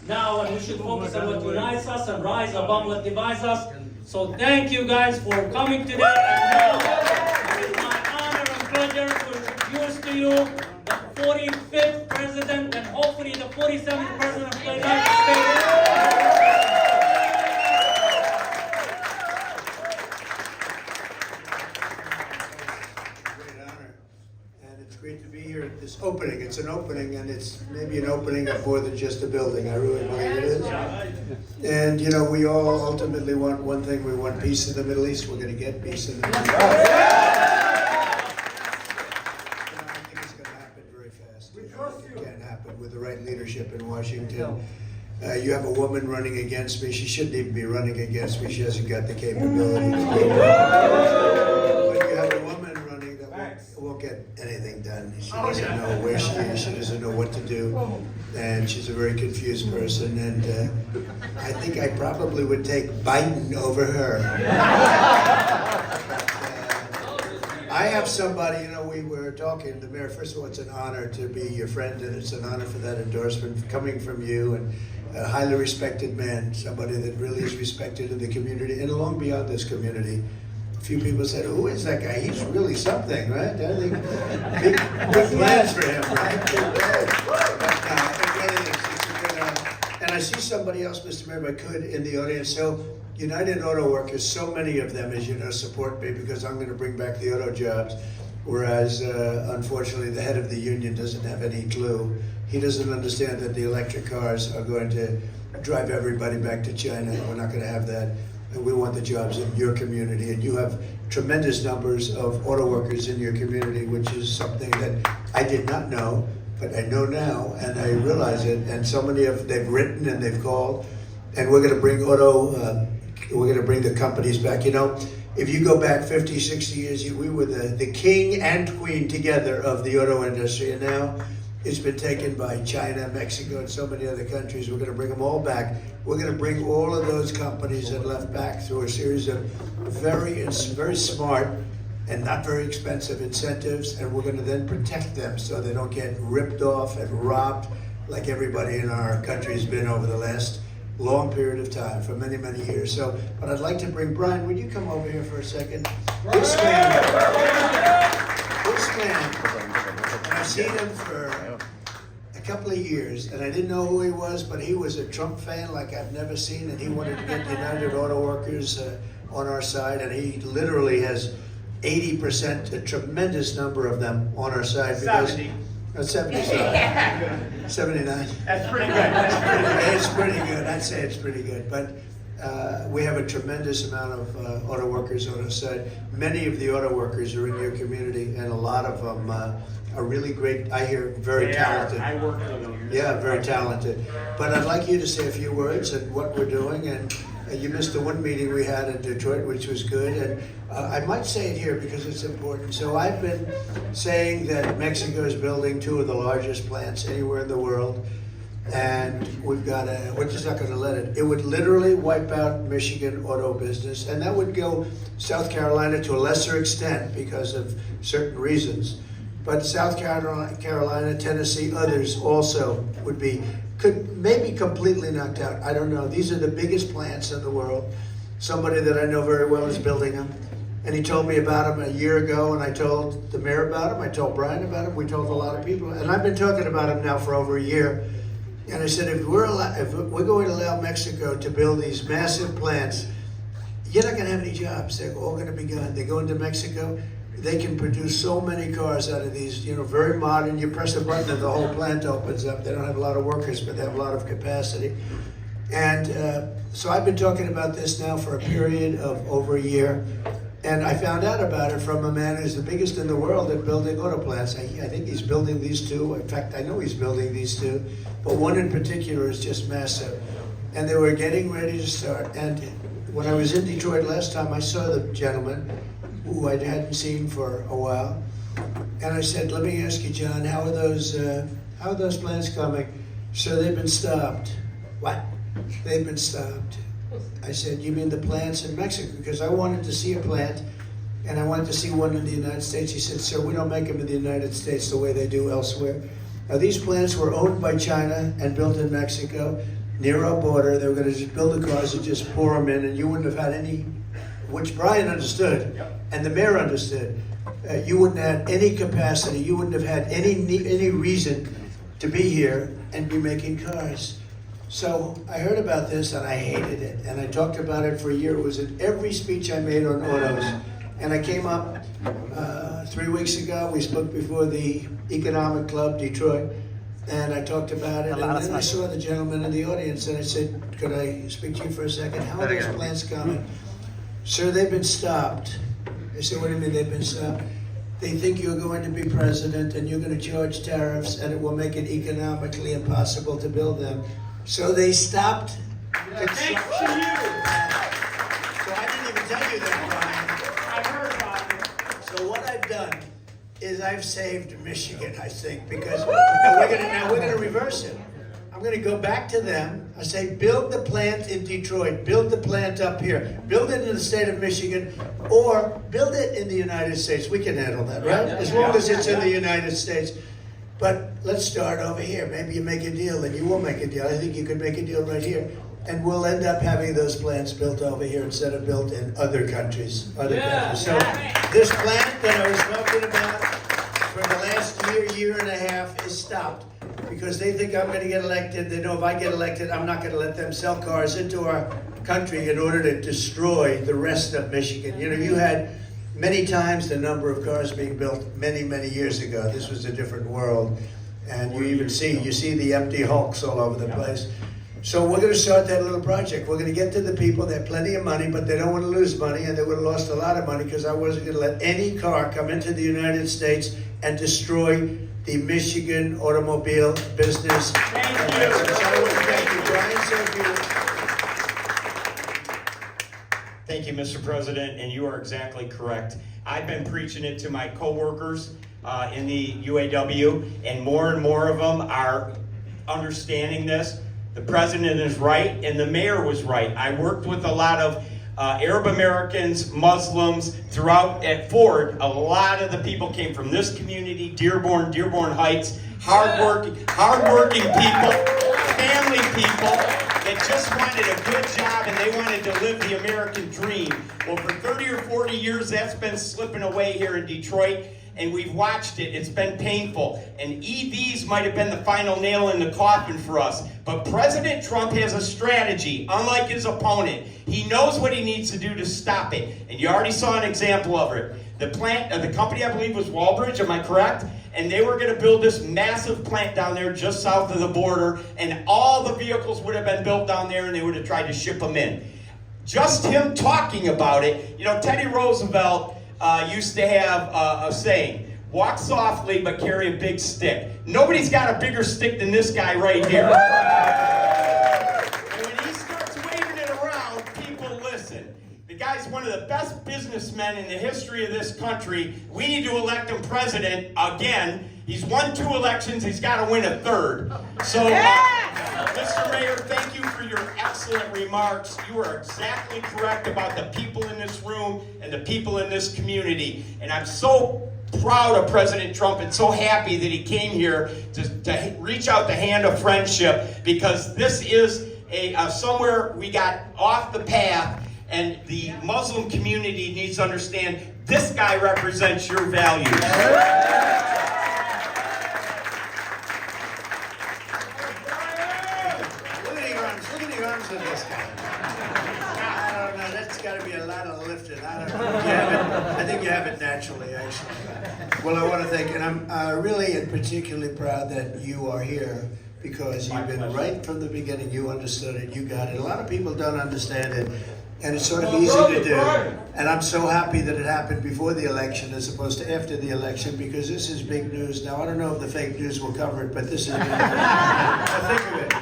now, and we should focus on what unites us and rise above what divides us. So thank you guys for coming today. And now, it is my honor and pleasure to introduce to you the 45th President and hopefully the 47th President of the United States. Great to be here at this opening. It's an opening, and it's maybe an opening of more than just a building. I really believe it is. And you know, we all ultimately want one thing. We want peace in the Middle East. We're going to get peace in the Middle East. I think it's going to happen very fast. It can happen with the right leadership in Washington. You have a woman running against me. She shouldn't even be running against me. She hasn't got the capability to do it. But you have a woman running that won't get anything done. She doesn't know where she is. She doesn't know what to do. And she's a very confused person. And I think I probably would take Biden over her. I have somebody, you know, we were talking, the mayor, first of all, it's an honor to be your friend, and it's an honor for that endorsement coming from you, and a highly respected man, somebody that really is respected in the community and long beyond this community. A few people said, who is that guy? He's really something, right? I think big plans for him, right? Big plans. It really is. It's a good, and I see somebody else, Mr. Mayor, if I could, in the audience. So, United Auto Workers, so many of them, as you know, support me because I'm going to bring back the auto jobs, whereas, unfortunately, the head of the union doesn't have any clue. He doesn't understand that the electric cars are going to drive everybody back to China. We're not going to have that. And we want the jobs in your community, and you have tremendous numbers of auto workers in your community, which is something that I did not know, but I know now, and I realize it. And so many of they've written and they've called, and we're going to bring we're going to bring the companies back. You know, if you go back 50, 60 years, we were the king and queen together of the auto industry, and now it's been taken by China, Mexico, and so many other countries. We're going to bring them all back. We're going to bring all of those companies that left back through a series of very smart and not very expensive incentives, and we're going to then protect them so they don't get ripped off and robbed like everybody in our country has been over the last long period of time, for many, many years. So, but I'd like to bring Brian. Would you come over here for a second? This man, and I've seen him for a couple of years, and I didn't know who he was, but he was a Trump fan like I've never seen, and he wanted to get United Auto Workers on our side, and he literally has 80%, a tremendous number of them on our side. Because 79. 79. That's pretty good. That's It's pretty good. I'd say it's pretty good. But we have a tremendous amount of auto workers on our side. Many of the auto workers are in your community, and a lot of them are really great. I hear very talented. I work with them. Yeah, very talented. But I'd like you to say a few words and what we're doing. And you missed the one meeting we had in Detroit, which was good. And I might say it here because it's important. So I've been saying that Mexico is building two of the largest plants anywhere in the world. And we're just not going to let it. It would literally wipe out Michigan auto business. And that would go South Carolina to a lesser extent because of certain reasons. But South Carolina, Tennessee, others also could maybe completely knocked out. I don't know. These are the biggest plants in the world. Somebody that I know very well is building them. And he told me about them a year ago, and I told the mayor about them. I told Brian about them. We told a lot of people. And I've been talking about them now for over a year. And I said, if we're going to allow Mexico to build these massive plants, you're not going to have any jobs. They're all going to be gone. They go into Mexico. They can produce so many cars out of these, very modern. You press a button and the whole plant opens up. They don't have a lot of workers, but they have a lot of capacity. And so I've been talking about this now for a period of over a year. And I found out about it from a man who's the biggest in the world at building auto plants. I think he's building these two. In fact, I know he's building these two. But one in particular is just massive. And they were getting ready to start. And when I was in Detroit last time, I saw the gentleman who I hadn't seen for a while. And I said, let me ask you, John, how are those plants coming? So they've been stopped. What? They've been stopped. I said, you mean the plants in Mexico? Because I wanted to see a plant, and I wanted to see one in the United States. He said, sir, we don't make them in the United States the way they do elsewhere. Now, these plants were owned by China and built in Mexico. near our border. They were going to just build the cars and just pour them in, and you wouldn't have had any, which Brian understood, and the mayor understood. You wouldn't have had any capacity. You wouldn't have had any reason to be here and be making cars. So I heard about this and I hated it, and I talked about it for a year. It was in every speech I made on autos. And I came up 3 weeks ago. We spoke before the Economic Club, Detroit, and I talked about it. And then I saw the gentleman in the audience, and I said, "Could I speak to you for a second? How are those plans coming?" "Sir, they've been stopped." I said, "What do you mean they've been stopped?" "They think you're going to be president, and you're going to charge tariffs, and it will make it economically impossible to build them. So they stopped construction." So I didn't even tell you that, Brian. So what I've done is I've saved Michigan, I think, because we're going to reverse it. I'm going to go back to them. I say, build the plant in Detroit, build the plant up here, build it in the state of Michigan, or build it in the United States. We can handle that, right? As long as it's in the United States. But let's start over here. Maybe you make a deal, and you will make a deal. I think you could make a deal right here. And we'll end up having those plants built over here instead of built in other countries. So this plant that I was talking about for the last year and a half is stopped because they think I'm going to get elected. They know if I get elected, I'm not going to let them sell cars into our country in order to destroy the rest of Michigan. You know, you had many times the number of cars being built many years ago. This was a different world. And you see the empty hulks all over the place. So we're going to start that little project. We're going to get to the people. They have plenty of money, but they don't want to lose money, and they would have lost a lot of money because I wasn't going to let any car come into the United States and destroy the Michigan automobile business. Thank you. So I want to thank you, Brian. Thank you, Mr. President, and you are exactly correct. I've been preaching it to my coworkers in the UAW, and more of them are understanding this. The president is right, and the mayor was right. I worked with a lot of Arab Americans, Muslims, throughout at Ford. A lot of the people came from this community, Dearborn Heights, hardworking people, family people that just wanted a good job and they wanted to live the American dream. Well, for 30 or 40 years, that's been slipping away here in Detroit. And we've watched it. It's been painful. And EVs might have been the final nail in the coffin for us. But President Trump has a strategy, unlike his opponent. He knows what he needs to do to stop it. And you already saw an example of it. The plant, the company I believe was Walbridge, am I correct? And they were going to build this massive plant down there just south of the border. And all the vehicles would have been built down there and they would have tried to ship them in. Just him talking about it. You know, Teddy Roosevelt used to have a saying, walk softly but carry a big stick. Nobody's got a bigger stick than this guy right here. And when he starts waving it around, people listen. The guy's one of the best businessmen in the history of this country. We need to elect him president again. He's won 2 elections. He's got to win a 3rd. So, Mr. Mayor, thank you for your excellent remarks. You are exactly correct about the people in this room and the people in this community. And I'm so proud of President Trump and so happy that he came here to reach out the hand of friendship, because this is somewhere we got off the path, and the Muslim community needs to understand this guy represents your values. Of this guy. I don't know, that's got to be a lot of lifting. I don't know. I think you have it naturally, actually. Well, I want to thank you, and I'm really and particularly proud that you are here, because you've been right from the beginning. You understood it, you got it. A lot of people don't understand it, and it's sort of easy to do. And I'm so happy that it happened before the election as opposed to after the election, because this is big news. Now, I don't know if the fake news will cover it, but this is big news. Now, think of it.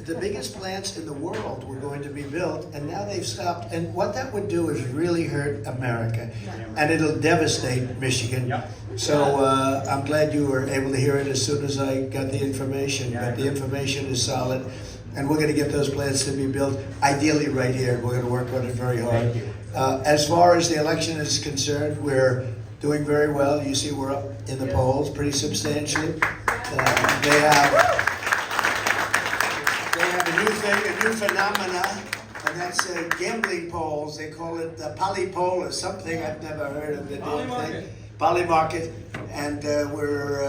The biggest plants in the world were going to be built, and now they've stopped. And what that would do is really hurt America, and it'll devastate Michigan. So I'm glad you were able to hear it as soon as I got the information. But the information is solid, and we're going to get those plants to be built, ideally right here, and we're going to work on it very hard. As far as the election is concerned, we're doing very well. You see we're up in the polls pretty substantially. They have a new thing new phenomena, and that's gambling polls. They call it the polypoll or something. I've never heard of the damn thing. Polymarket. And we're,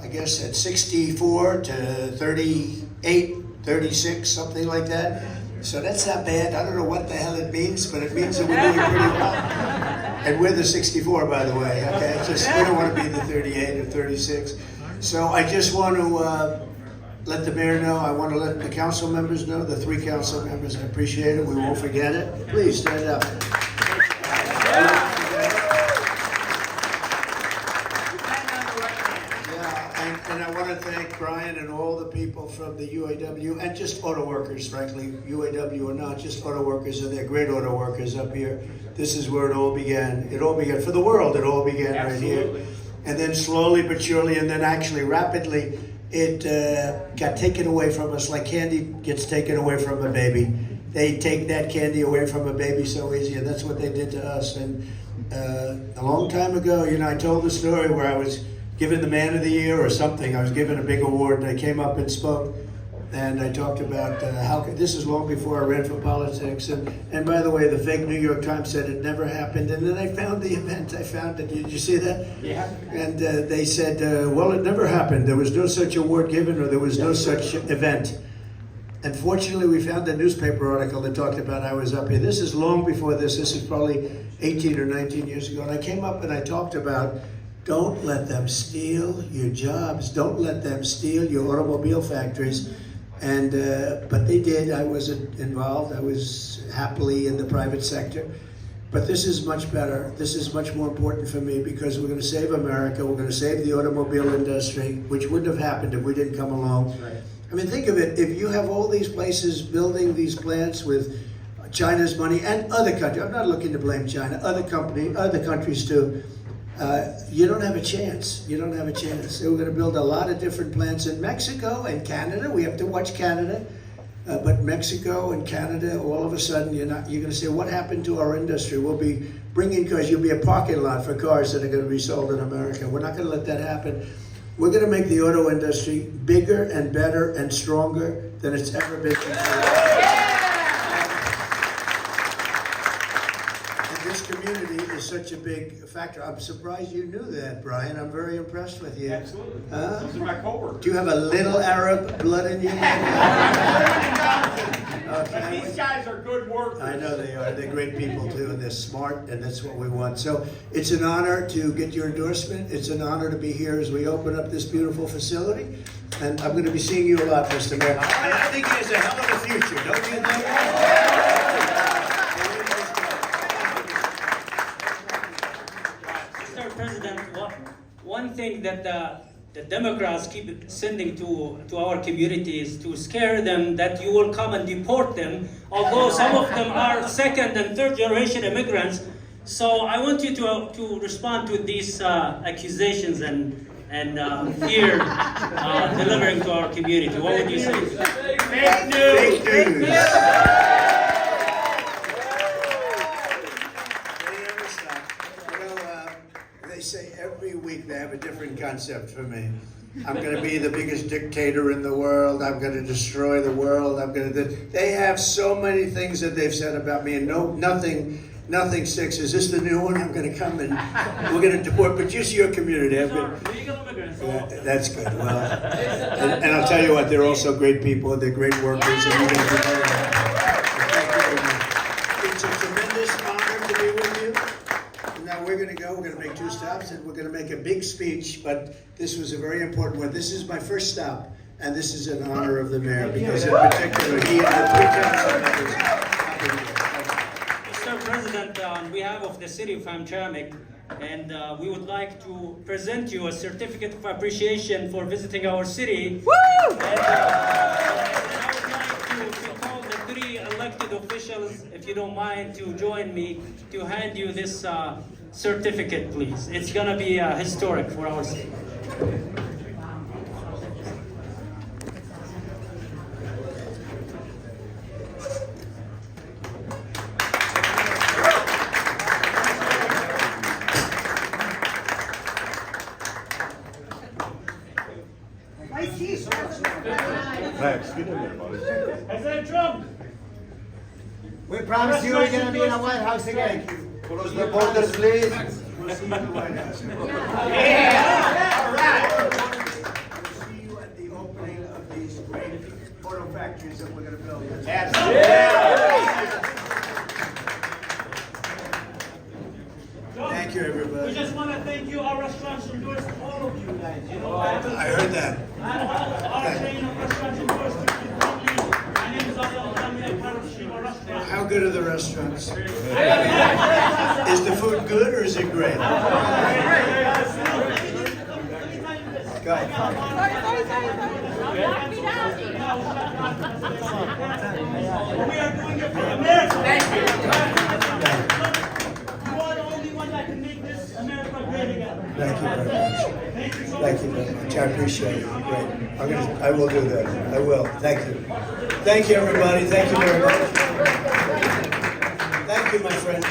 I guess, at 64 to 38, 36, something like that. So that's not bad. I don't know what the hell it means, but it means that we're doing pretty well. And we're the 64, by the way, okay? Just, we don't want to be the 38 or 36. So I just want to let the mayor know. I want to let the council members know, the 3 council members. I appreciate it. We won't forget it. Please stand up. And I want to thank Brian and all the people from the UAW and just auto workers, frankly, UAW or not, just auto workers, and they're great auto workers up here. This is where it all began. It all began for the world. It all began Absolutely. right here. And then slowly but surely, and then actually rapidly, it got taken away from us like candy gets taken away from a baby. They take that candy away from a baby so easy, and that's what they did to us. And a long time ago, you know, I told the story where I was given the Man of the Year or something. I was given a big award, and I came up and spoke, and I talked about how this is long before I ran for politics. And by the way, the fake New York Times said it never happened, and then I found the event. I found it. Did you see that? Yeah. And they said, well, it never happened. There was no such award given, or there was no such event. Unfortunately, we found a newspaper article that talked about I was up here. This is long before this. This is probably 18 or 19 years ago. And I came up and I talked about, don't let them steal your jobs. Don't let them steal your automobile factories. And but they did. I wasn't involved. I was happily in the private sector. But this is much better. This is much more important for me because we're going to save America. We're going to save the automobile industry, which wouldn't have happened if we didn't come along. Right. I mean, think of it. If you have all these places building these plants with China's money and other countries, I'm not looking to blame China, other countries too, you don't have a chance. You don't have a chance. So we're going to build a lot of different plants in Mexico and Canada. We have to watch Canada. But Mexico and Canada, all of a sudden, you're going to say, what happened to our industry? We'll be bringing cars. You'll be a parking lot for cars that are going to be sold in America. We're not going to let that happen. We're going to make the auto industry bigger and better and stronger than it's ever been before. And this community is such a big factor. I'm surprised you knew that, Brian. I'm very impressed with you. Absolutely. Huh? Those are my coworkers. Do you have a little Arab blood in you? But these guys are good workers. I know they are. They're great people too, and they're smart, and that's what we want. So it's an honor to get your endorsement. It's an honor to be here as we open up this beautiful facility. And I'm going to be seeing you a lot, Mr. Mayor. And I think he has a hell of a future, don't you think? Mr. President, one thing that the Democrats keep sending to our communities to scare them that you will come and deport them, although some of them are second and third generation immigrants. So I want you to respond to these accusations and fear delivering to our community. What would you say? Fake news. Fake news. They say every week they have a different concept for me. I'm going to be the biggest dictator in the world. I'm going to destroy the world. They have so many things that they've said about me, and nothing sticks. Is this the new one? I'm going to come and we're going to deport, but just your community. Legal immigrants. That's good. Well, and I'll tell you what, they're also great people. They're great workers, and you're going to be very Thank you very much. It's a tremendous honor to be with you. Now we're going to go. We're going to make 2 stops, and we're going to make a big speech. But this was a very important one. This is my first stop, and this is in honor of the mayor because, in particular, he and the 3 council members. Mr. President, on behalf of the city of Hamtramck, and we would like to present you a certificate of appreciation for visiting our city. Woo! And I would like to call the 3 elected officials, if you don't mind, to join me to hand you this certificate, please. It's going to be historic for our city. Thanks. President Trump, We promise you we're going to be in the White House again. Close the borders, please. We'll see you in the White House. All right. See you at the opening of these great photo factories that we're going to build. Thank you, we everybody. just want to thank you. Our restaurants endorse all of you guys. You know, I heard that. Our chain of restaurants endorse you completely. My name is Abdul Hamid. I'm part of Shiva Restaurant. How good are the restaurants? Is the food good or is it great? Go ahead. We are doing it for America. Thank you. You are the only one that can make this America great again. Thank you very much. Thank you so Thank you very much. I appreciate it. Great. I will do that. I will. Thank you. Thank you, everybody. Thank you very much. Thank you, my friend.